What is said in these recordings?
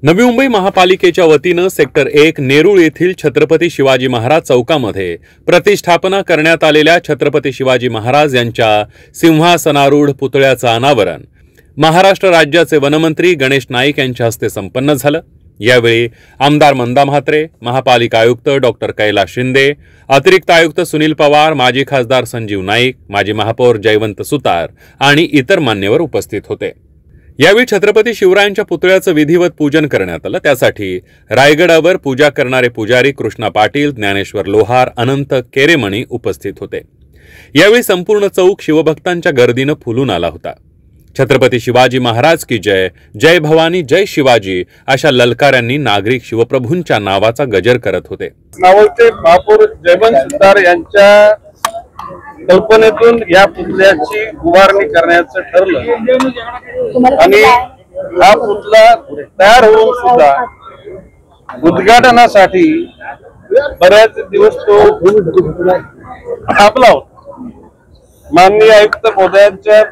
नवी मुंबई महापालिकेच्या वतीनं सेक्टर 1 नेरूळ येथील छत्रपती शिवाजी महाराज चौकामध्ये प्रतिष्ठापना करण्यात आलेल्या छत्रपती शिवाजी महाराज यांच्या सिंहासनारूढ पुतळ्याचं अनावरण महाराष्ट्र राज्याचे वनमंत्री गणेश नाईक यांच्या हस्ते संपन्न झालं। यावेळी आमदार मंदा म्हात्रे, महापालिका आयुक्त डॉक्टर कैलास शिंदे, अतिरिक्त आयुक्त सुनील पवार, माजी खासदार संजीव नाईक, माजी महापौर जयवंत सुतार आणि इतर मान्यवर उपस्थित होते। यावेळी छत्रपती शिवरायांच्या पुतळ्याचं विधिवत पूजन करण्यात आलं। त्यासाठी रायगडावर पूजा करणारे पुजारी कृष्णा पाटील, ज्ञानेश्वर लोहार, अनंत केरेमणी उपस्थित होते। यावेळी संपूर्ण चौक शिवभक्तांच्या गर्दीनं फुलून आला होता। छत्रपती शिवाजी महाराज की जय, जय भवानी, जय शिवाजी अशा ललकाऱ्यांनी नागरिक शिवप्रभूंच्या नावाचा गजर करत होते। नावलचे महापौर जयवंत सुतार यांच्या कल्पनेतून या पुतळ्याची उभारणी करण्याचं ठरलं आणि हा पुतळा तयार होऊन सुद्धा उद्घाटनासाठी बऱ्याच दिवस तो थांबला होता। माननीय आयुक्त महोदयांच्या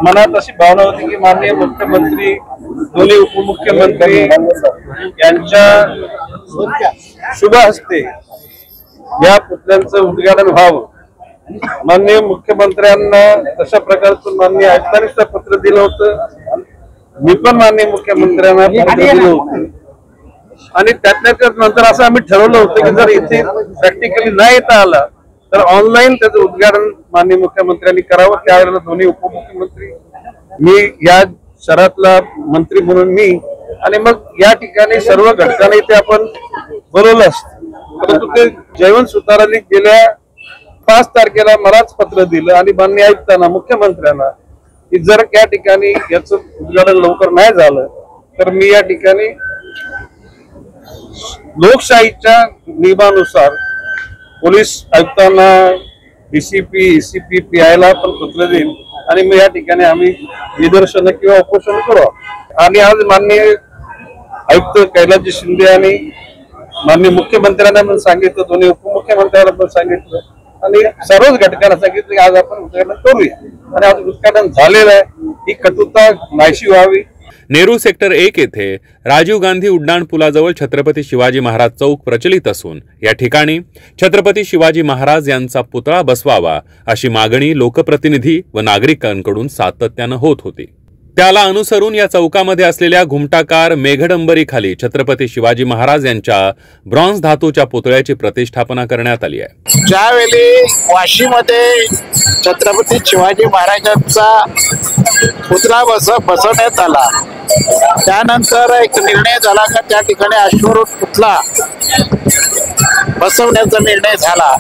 मनात अशी भावना होती की माननीय मुख्यमंत्री, दोन्ही उपमुख्यमंत्री यांच्या शुभ हस्ते या पुतळ्यांचं उद्घाटन व्हावं। माननीय मुख्यमंत्र्यांना तशा प्रकारचं माननीय आयुक्तांनी पत्र दिलं होतं, मी पण माननीय मुख्यमंत्र्यांना पत्र दिलं होतं आणि त्यातल्या नंतर असं आम्ही ठरवलं होतं की जर इथे प्रॅक्टिकली नाही येता आला तर ऑनलाईन त्याचं उद्घाटन माननीय मुख्यमंत्र्यांनी करावं। त्यावेळेला दोन्ही उपमुख्यमंत्री, मी या शहरातला मंत्री म्हणून मी आणि मग या ठिकाणी सर्व घटकांनी ते आपण बोलवलं असतं, परंतु ते जयवंत सुतारांनी गेल्या 5 तारखेला मलाच पत्र दिलं आणि माननीय आयुक्तांना, मुख्यमंत्र्यांना की जर त्या ठिकाणी याचं उद्घाटन लवकर नाही झालं तर मी या ठिकाणी लोकशाहीच्या नियमानुसार पोलीस आयुक्तांना, डीसीपी, एसीपी, पीआयला पण पत्र देईल आणि मग या ठिकाणी आम्ही निदर्शन किंवा उपोषण करू। आणि आज माननीय आयुक्त कैलासजी शिंदे आणि माननीय मुख्यमंत्र्यांना पण सांगितलं, दोन्ही उपमुख्यमंत्र्यांना पण सांगितलं आणि सर्वच घटकांना सांगितलं की आज आपण उद्घाटन करूया आणि आज उद्घाटन झालेलं आहे। ही कटुता नाहीशी व्हावी। नेरूळ सेक्टर 1 येथे राजीव गांधी उड्डाण पुलाजवळ छत्रपती शिवाजी महाराज चौक प्रचलित असून या ठिकाणी छत्रपती शिवाजी महाराज यांचा पुतळा बसवावा अशी मागणी लोकप्रतिनिधी व नागरिकांकडून सातत्यानं होत होती। त्याला अनुसरून या चौकामध्ये असलेल्या घुमटाकार मेघडंबरीखाली छत्रपती शिवाजी महाराज यांच्या ब्रॉन्झ धातूच्या पुतळ्याची प्रतिष्ठापना करण्यात आली आहे। ज्यावेळी वाशीमध्ये छत्रपती शिवाजी महाराजांचा पुतळा बसवण्यात आला, त्यानंतर एक निर्णय झाला का त्या ठिकाणी अश्वरूढ पुतळा बसवण्याचा निर्णय झाला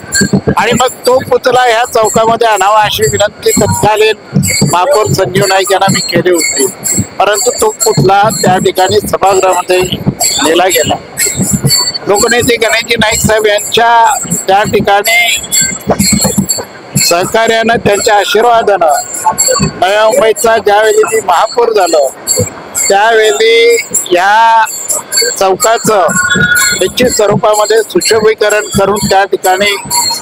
आणि मग तो पुतळा ह्या चौकामध्ये आणावा अशी विनंती तत्कालीन महापौर संजीव नाईक यांना मी केली होती, परंतु तो पुतळा त्या ठिकाणी सभागृहामध्ये नेला गेला। लोकनेते गणेशजी नाईक साहेब यांच्या त्या ठिकाणी सहकार्यानं, त्यांच्या आशीर्वादानं नव्या मुंबईचा ज्यावेळी मी महापौर झालो त्यावेळी या चौकाचं निश्चित स्वरूपामध्ये सुशोभीकरण करून त्या ठिकाणी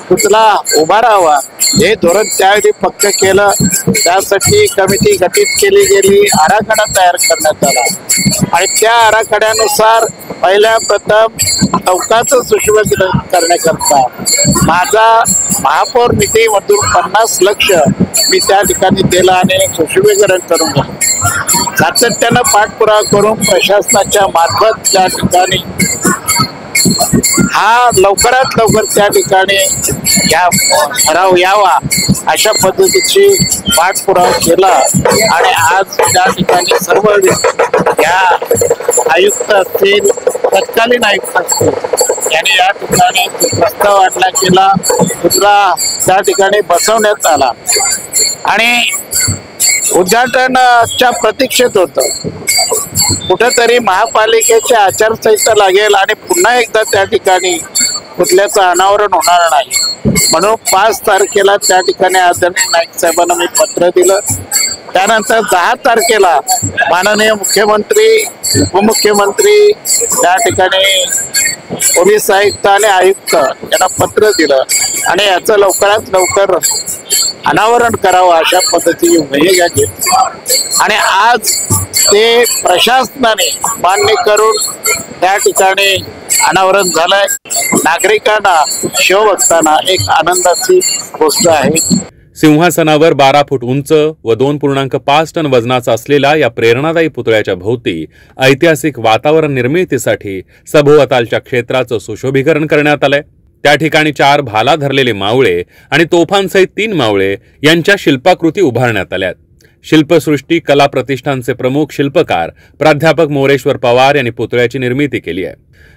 पुतळा उभारावा हे धोरण त्यावेळी पक्क केलं। त्यासाठी कमिटी गठीत केली गेली, आराखडा तयार करण्यात आला आणि त्या आराखड्यानुसार पहिल्या प्रथम चौकाचं सुशोभीकरण करण्याकरता माझा महापौर निधीमधून 50 लक्ष मी त्या ठिकाणी दिलं आणि सुशोभीकरण करून घेतलं। सातत्यानं पाठपुरावा करून प्रशासनाच्या मार्फत त्या ठिकाणी हा लवकरात लवकर त्या ठिकाणी ठराव यावा अशा पद्धतीची पाठपुरावा केला आणि आज त्या ठिकाणी सर्व या आयुक्त असतील, तत्कालीन आयुक्त असतील यांनी या ठिकाणी प्रस्ताव आणला केला, पुतळा त्या ठिकाणी बसवण्यात आला आणि उद्घाटनाच्या प्रतीक्षेत होतं। कुठेतरी महापालिकेची आचारसंहिता लागेल आणि पुन्हा एकदा त्या ठिकाणी पुतळ्याचं अनावरण होणार नाही म्हणून 5 तारखेला त्या ठिकाणी आदरणीय नाईक साहेबांना मी पत्र दिलं। त्यानंतर 10 तारखेला माननीय मुख्यमंत्री, उपमुख्यमंत्री, त्या ठिकाणी पोलीस आयुक्त आणि आयुक्त यांना पत्र दिलं आणि याचं लवकरात लवकर अनावरण करावं अशा पद्धतीची भूमिका घेतली। आणि आज ते प्रशासनाने मान्य करून त्या ठिकाणी अनावरण झालंय. नागरिकांना, शिवभक्तांना एक आनंदाची गोष्ट आहे. सिंहासनावर 12 फूट उंच व 2.5 टन वजनाचा असलेल्या या प्रेरणादायी पुतळ्याच्या भोवती ऐतिहासिक वातावरण निर्मितीसाठी सभोवतालच्या क्षेत्राचं सुशोभीकरण करण्यात आलंय. त्या ठिकाणी 4 भाला धरलेले मावळे आणि तोफांसहित 3 मावळे यांच्या शिल्पाकृती उभारण्यात आल्यात. शिल्पसृष्टी कला प्रतिष्ठानचे प्रमुख शिल्पकार प्राध्यापक मोरेश्वर पवार यांनी पुतळ्याची निर्मिती केली आहे.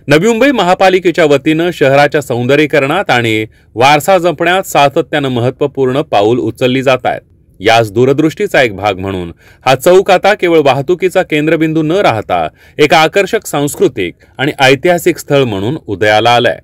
नवी मुंबई महापालिकेच्या वतीनं शहराच्या सौंदर्यीकरणात आणि वारसा जपण्यात सातत्यानं महत्त्वपूर्ण पाऊल उचलली जात आहेत. याच दूरदृष्टीचा एक भाग म्हणून हा चौक आता केवळ वाहतुकीचा केंद्रबिंदू न राहता एक आकर्षक सांस्कृतिक आणि ऐतिहासिक स्थळ म्हणून उदयाला आलाय.